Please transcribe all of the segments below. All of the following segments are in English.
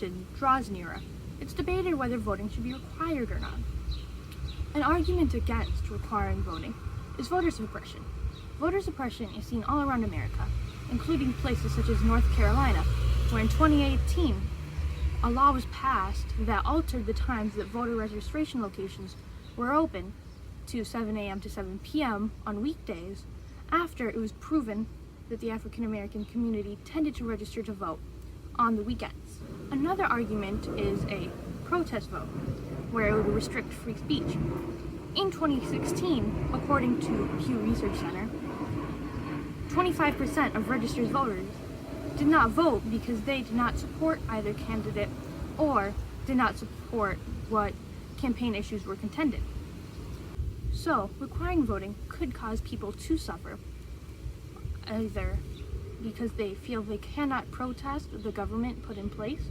election draws nearer, it's debated whether voting should be required or not. An argument against requiring voting is voter suppression. Voter suppression is seen all around America, including places such as North Carolina, where in 2018, a law was passed that altered the times that voter registration locations were open to 7 a.m. to 7 p.m. on weekdays after it was proven that the African American community tended to register to vote on the weekends. Another argument is a protest vote, where it would restrict free speech. In 2016, according to Pew Research Center, 25% of registered voters did not vote because they did not support either candidate or did not support what campaign issues were contended. So, requiring voting could cause people to suffer, either because they feel they cannot protest the government put in place,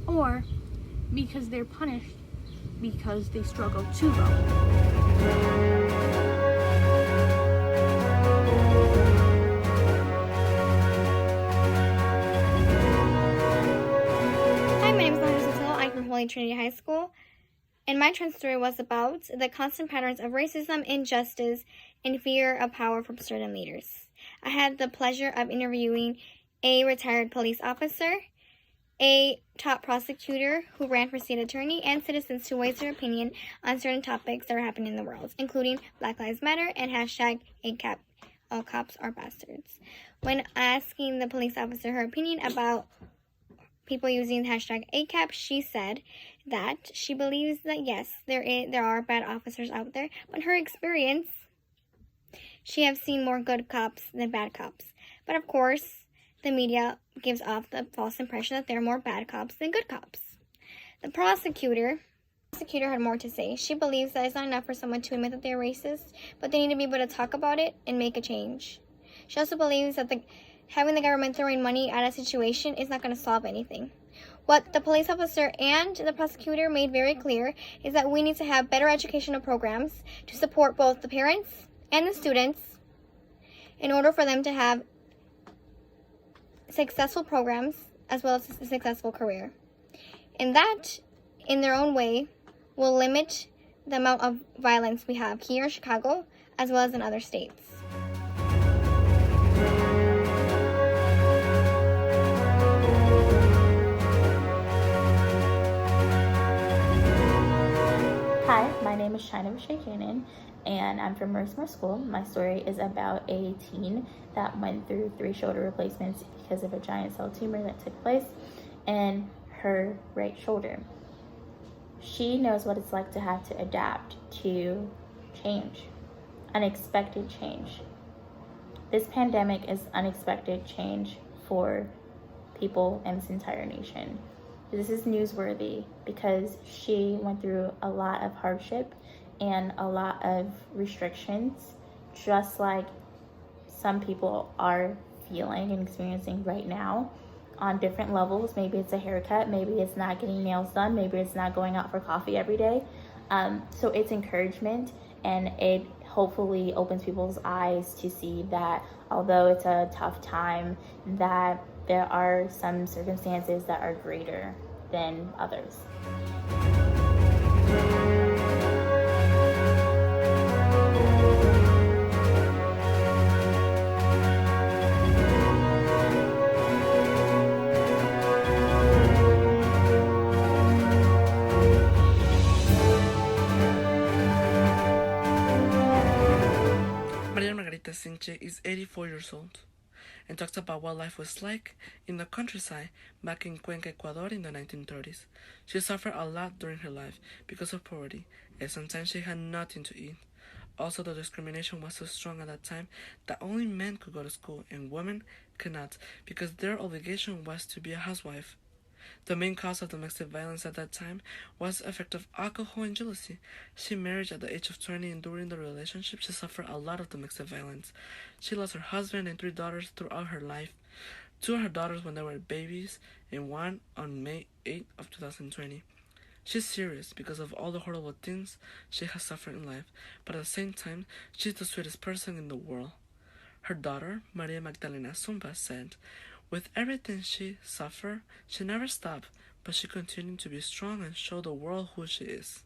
or because they're punished because they struggle to vote. Holy Trinity High School, and my trend story was about the constant patterns of racism, injustice, and fear of power from certain leaders. I had the pleasure of interviewing a retired police officer, a top prosecutor who ran for state attorney, and citizens to voice their opinion on certain topics that are happening in the world, including Black Lives Matter and hashtag ACAP, all cops are bastards. When asking the police officer her opinion about people using hashtag ACAP, she said that she believes that yes, there are bad officers out there, but in her experience, she has seen more good cops than bad cops. But of course, the media gives off the false impression that there are more bad cops than good cops. The prosecutor had more to say. She believes that it's not enough for someone to admit that they're racist, but they need to be able to talk about it and make a change. She also believes that having the government throwing money at a situation is not going to solve anything. What the police officer and the prosecutor made very clear is that we need to have better educational programs to support both the parents and the students in order for them to have successful programs as well as a successful career. And that, in their own way, will limit the amount of violence we have here in Chicago as well as in other states. Hi, my name is China Shaykanan, and I'm from Mercer School. My story is about a teen that went through 3 shoulder replacements because of a giant cell tumor that took place in her right shoulder. She knows what it's like to have to adapt to change, unexpected change. This pandemic is unexpected change for people in this entire nation. This is newsworthy because she went through a lot of hardship and a lot of restrictions, just like some people are feeling and experiencing right now on different levels. Maybe it's a haircut, maybe it's not getting nails done, maybe it's not going out for coffee every day. So it's encouragement, and it hopefully opens people's eyes to see that although it's a tough time, that there are some circumstances that are greater than others. Maria Margarita Sinche is 84 years old and talks about what life was like in the countryside back in Cuenca, Ecuador in the 1930s. She suffered a lot during her life because of poverty, and sometimes she had nothing to eat. Also, the discrimination was so strong at that time that only men could go to school and women could not because their obligation was to be a housewife. The main cause of domestic violence at that time was the effect of alcohol and jealousy. She married at the age of 20, and during the relationship, she suffered a lot of domestic violence. She lost her husband and 3 daughters throughout her life. 2 of her daughters when they were babies, and 1 on May 8th of 2020. She's serious because of all the horrible things she has suffered in life, but at the same time, she's the sweetest person in the world. Her daughter, Maria Magdalena Zumba, said, "With everything she suffered, she never stopped, but she continued to be strong and show the world who she is.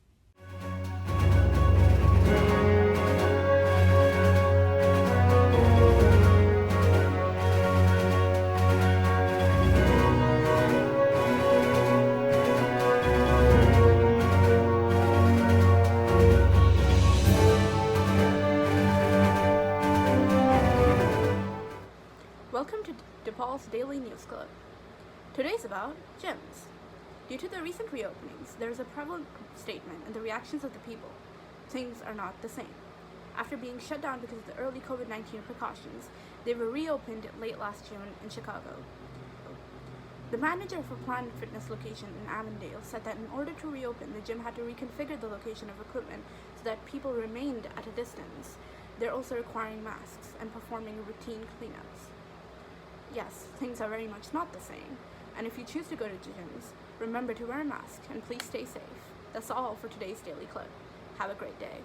Welcome to DePaul's Daily News Club. Today's about gyms. Due to the recent reopenings, there is a prevalent statement in the reactions of the people. Things are not the same. After being shut down because of the early COVID-19 precautions, they were reopened late last June in Chicago. The manager for Planet Fitness location in Avondale said that in order to reopen, the gym had to reconfigure the location of equipment so that people remained at a distance. They're also requiring masks and performing routine cleanups. Yes, things are very much not the same, and if you choose to go to gyms, remember to wear a mask and please stay safe. That's all for today's Daily Clip. Have a great day.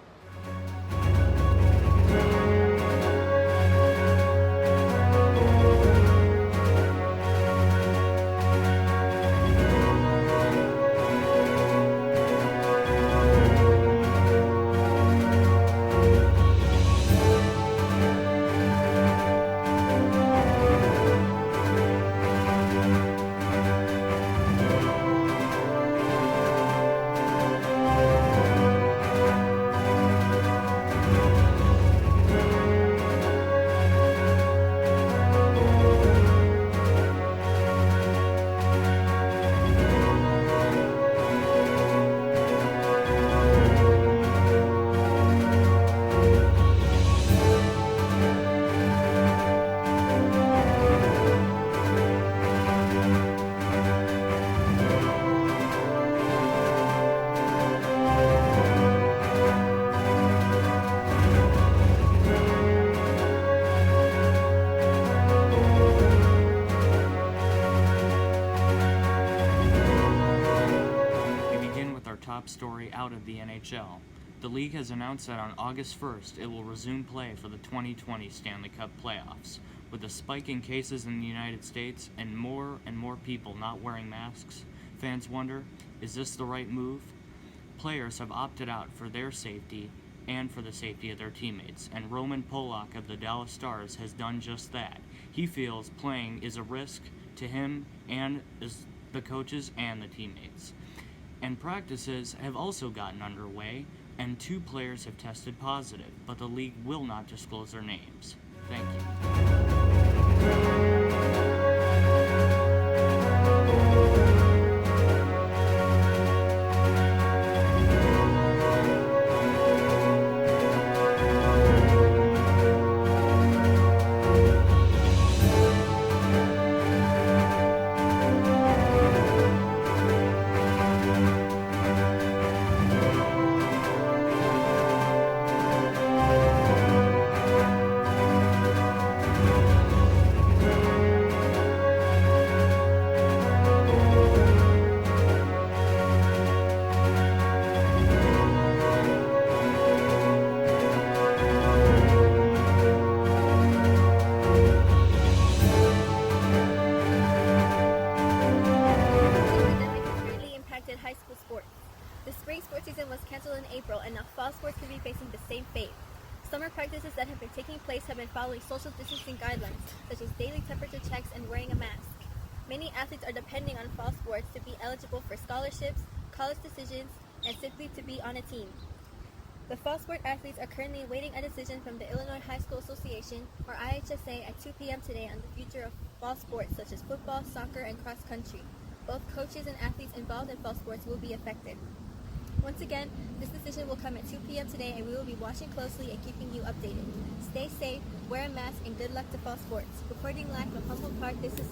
Top story out of the NHL. The league has announced that on August 1st it will resume play for the 2020 Stanley Cup playoffs. With a spike in cases in the United States and more people not wearing masks, fans wonder, is this the right move? Players have opted out for their safety and for the safety of their teammates, and Roman Polak of the Dallas Stars has done just that. He feels playing is a risk to him and the coaches and the teammates. And practices have also gotten underway, and 2 players have tested positive, but the league will not disclose their names. Thank you. and now fall sports could be facing the same fate. Summer practices that have been taking place have been following social distancing guidelines, such as daily temperature checks and wearing a mask. Many athletes are depending on fall sports to be eligible for scholarships, college decisions, and simply to be on a team. The fall sport athletes are currently awaiting a decision from the Illinois High School Association, or IHSA, at 2 p.m. today on the future of fall sports such as football, soccer, and cross country. Both coaches and athletes involved in fall sports will be affected. Once again, this decision will come at 2 p.m. today, and we will be watching closely and keeping you updated. Stay safe, wear a mask, and good luck to fall sports. Reporting live from Humboldt Park, this is